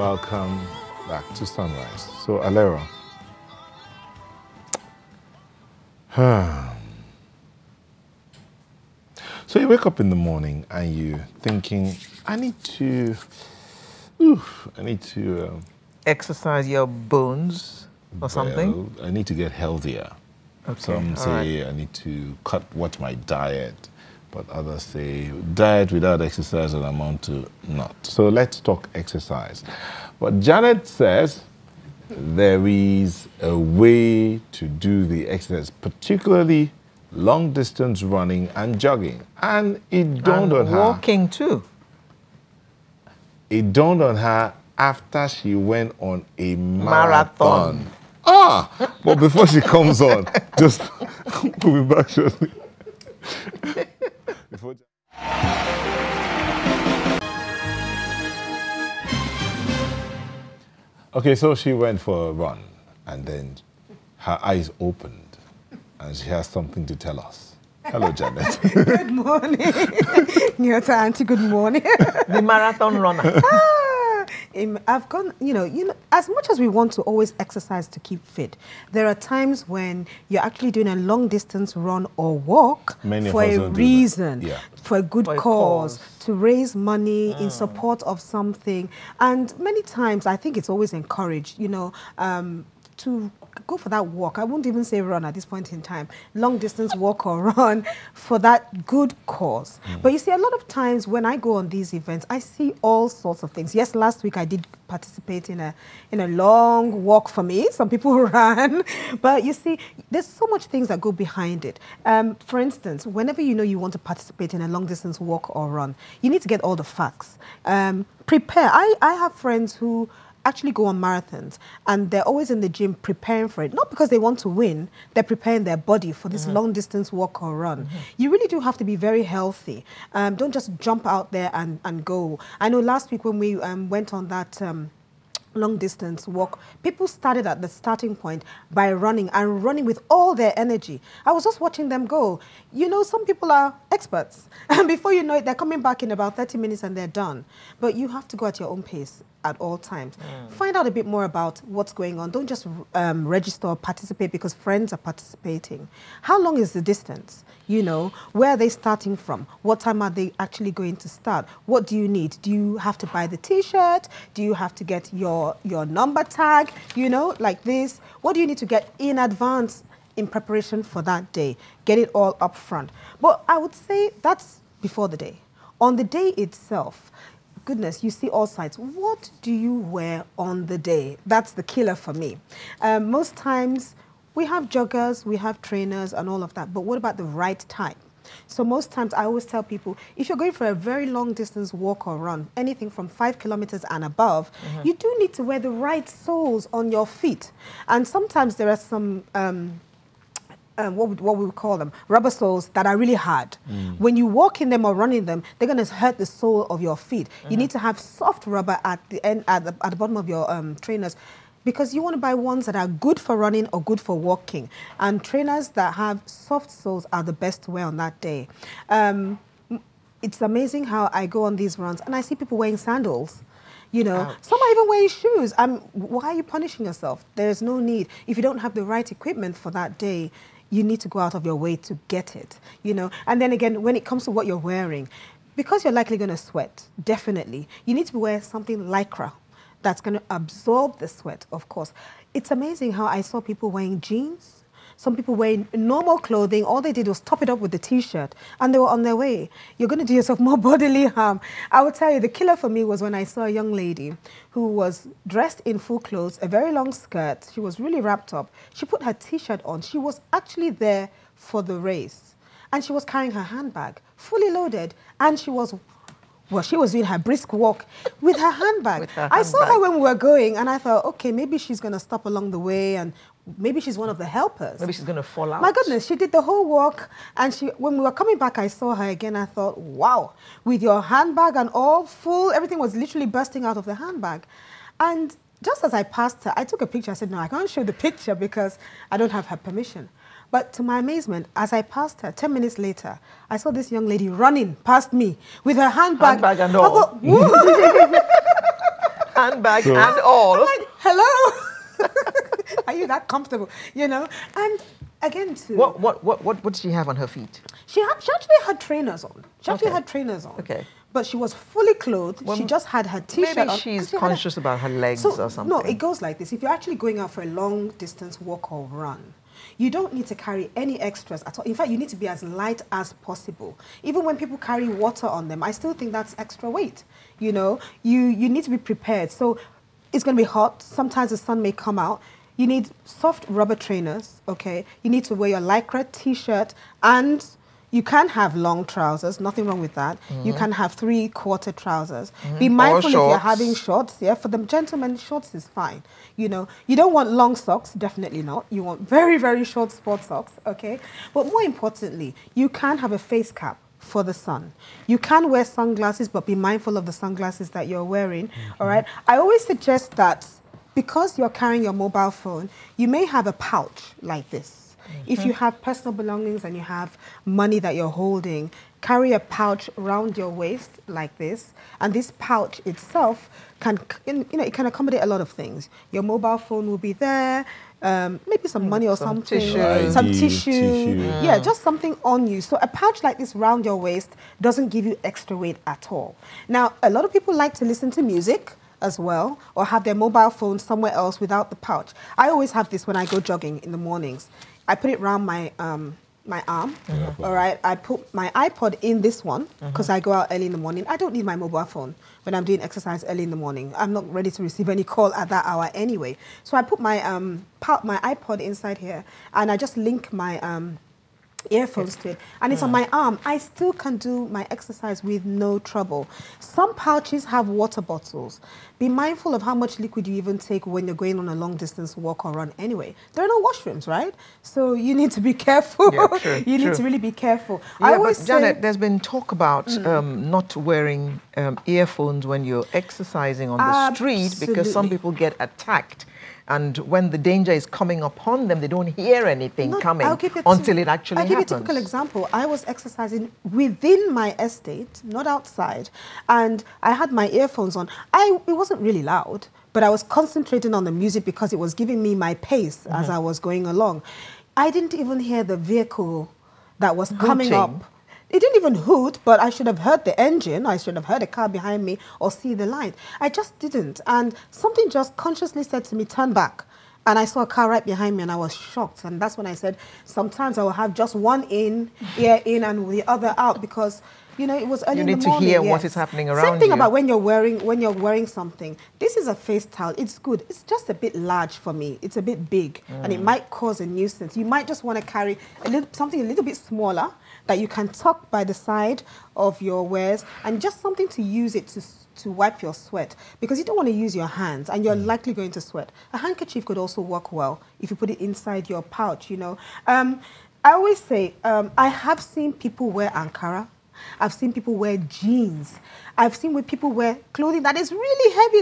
Welcome back to Sunrise. So, Alera, so you wake up in the morning and you're thinking, I need to exercise your bones or something? I need to get healthier. Okay, Some say I need to watch my diet, but others say diet without exercise will amount to not. So let's talk exercise. But Janet says there is a way to do the exercise, particularly long distance running and jogging. And it dawned on her. Walking too. It dawned on her after she went on a Marathon. But before she comes on, just we'll be back shortly. Okay, so she went for a run, and then her eyes opened, and she has something to tell us. Hello, Janet. Good morning. Yes, Auntie, good morning. The marathon runner. I've gone, as much as we want to always exercise to keep fit, there are times when you're actually doing a long distance run or walk for a reason, for a good cause, to raise money in support of something. And many times, I think it's always encouraged, to go for that walk. I won't even say run at this point in time. Long distance walk or run for that good cause. But you see, a lot of times when I go on these events, I see all sorts of things. Yes, last week I did participate in a long walk for me. Some people ran. But you see, there's so much things that go behind it. For instance, whenever you want to participate in a long distance walk or run, you need to get all the facts. Prepare. I have friends who actually go on marathons and they're always in the gym preparing for it. Not because they want to win, they're preparing their body for this long distance walk or run. You really do have to be very healthy. Don't just jump out there and go. I know last week when we went on that long distance walk, people started at the starting point by running with all their energy. I was just watching them go. Some people are experts and before you know it, they're coming back in about 30 minutes and they're done. But you have to go at your own pace at all times. Find out a bit more about what's going on. Don't just register or participate because friends are participating. How long is the distance? Where are they starting from? What time are they actually going to start? What do you need? Do you have to buy the t-shirt? Do you have to get your number tag? Like this. What do you need to get in advance in preparation for that day? Get it all up front. But I would say that's before the day. On the day itself, goodness, you see all sides. What do you wear on the day? That's the killer for me. Most times, we have joggers, we have trainers and all of that, but what about the right time? So most times I always tell people, if you're going for a very long distance walk or run, anything from 5 kilometers and above, you do need to wear the right soles on your feet. And sometimes there are some what we would call them, rubber soles that are really hard. When you walk in them or run in them, they're going to hurt the sole of your feet. You need to have soft rubber at the end, at the bottom of your trainers, because you want to buy ones that are good for running or good for walking. And trainers that have soft soles are the best to wear on that day. It's amazing how I go on these runs and I see people wearing sandals. Some are even wearing shoes. Why are you punishing yourself? There's no need. If you don't have the right equipment for that day, you need to go out of your way to get it, And then again, when it comes to what you're wearing, because you're likely going to sweat, definitely, you need to wear something lycra that's going to absorb the sweat, of course. It's amazing how I saw people wearing jeans, some people wearing normal clothing. All they did was top it up with the t-shirt and they were on their way. You're going to do yourself more bodily harm. I would tell you, the killer for me was when I saw a young lady who was dressed in full clothes, a very long skirt. She was really wrapped up. She put her t-shirt on. She was actually there for the race. And she was carrying her handbag, fully loaded. And she was doing her brisk walk with her handbag. I saw her when we were going and I thought, okay, maybe she's going to stop along the way and maybe she's one of the helpers. Maybe she's going to fall out. My goodness, she did the whole walk. And when we were coming back, I saw her again. I thought, wow, with your handbag and all full, everything was literally bursting out of the handbag. And just as I passed her, I took a picture. I said, no, I can't show the picture because I don't have her permission. But to my amazement, as I passed her, 10 minutes later, I saw this young lady running past me with her handbag. Handbag and all. I thought, Handbag So- and all. I'm like, hello? Are you that comfortable? You know? And again, too. What did she have on her feet? She actually had trainers on. She actually Okay. had trainers on. Okay. But she was fully clothed. Well, she just had her t-shirt on. Maybe she's and she had conscious about her legs or something. No, it goes like this. If you're actually going out for a long distance walk or run, you don't need to carry any extras at all. In fact, you need to be as light as possible. Even when people carry water on them, I still think that's extra weight. You know, you need to be prepared. So it's going to be hot. Sometimes the sun may come out. You need soft rubber trainers, okay? You need to wear your Lycra t-shirt, and you can have long trousers, nothing wrong with that. You can have 3/4 trousers. Be mindful if you're shorts. having shorts, yeah? For the gentlemen, shorts is fine. You know, you don't want long socks, definitely not. You want very, very short sport socks, okay? But more importantly, you can have a face cap for the sun. You can wear sunglasses, but be mindful of the sunglasses that you're wearing, all right? I always suggest that because you're carrying your mobile phone, you may have a pouch like this. If you have personal belongings and you have money that you're holding, carry a pouch around your waist like this. And this pouch itself can, it can accommodate a lot of things. Your mobile phone will be there, maybe some money or some something, tissue. some ID, tissue. tissue. Yeah, just something on you. So a pouch like this around your waist doesn't give you extra weight at all. Now, a lot of people like to listen to music as well, or have their mobile phone somewhere else without the pouch. I always have this when I go jogging in the mornings. I put it around my my arm, all right? I put my iPod in this one because I go out early in the morning. I don't need my mobile phone when I'm doing exercise early in the morning. I'm not ready to receive any call at that hour anyway. So I put my my iPod inside here, and I just link my earphones to it, and it's on my arm. I still can do my exercise with no trouble. Some pouches have water bottles. Be mindful of how much liquid you even take when you're going on a long distance walk or run anyway. There are no washrooms, right? So you need to be careful. Yeah, true, you need true. to really be careful. Yeah, I always but Janet, say, there's been talk about not wearing earphones when you're exercising on the street because some Absolutely. people get attacked. And when the danger is coming upon them, they don't hear anything coming until it actually I'll give you happens. a typical example. I was exercising within my estate, not outside, and I had my earphones on. It wasn't really loud, but I was concentrating on the music because it was giving me my pace as I was going along. I didn't even hear the vehicle that was coming Hooting. up. It didn't even hoot, but I should have heard the engine. I should have heard a car behind me or see the light. I just didn't. And something just consciously said to me, turn back. And I saw a car right behind me and I was shocked. And that's when I said, sometimes I will have just one ear in and the other out because, you know, it was early in the morning. You need to hear what is happening around Same thing you. about when you're wearing something. This is a face towel. It's good. It's just a bit large for me. It's a bit big and it might cause a nuisance. You might just want to carry something a little bit smaller that you can tuck by the side of your wares and just something to use it to wipe your sweat because you don't want to use your hands and you're likely going to sweat. A handkerchief could also work well if you put it inside your pouch, you know. I always say, I have seen people wear Ankara. I've seen people wear jeans. I've seen people wear clothing that is really heavy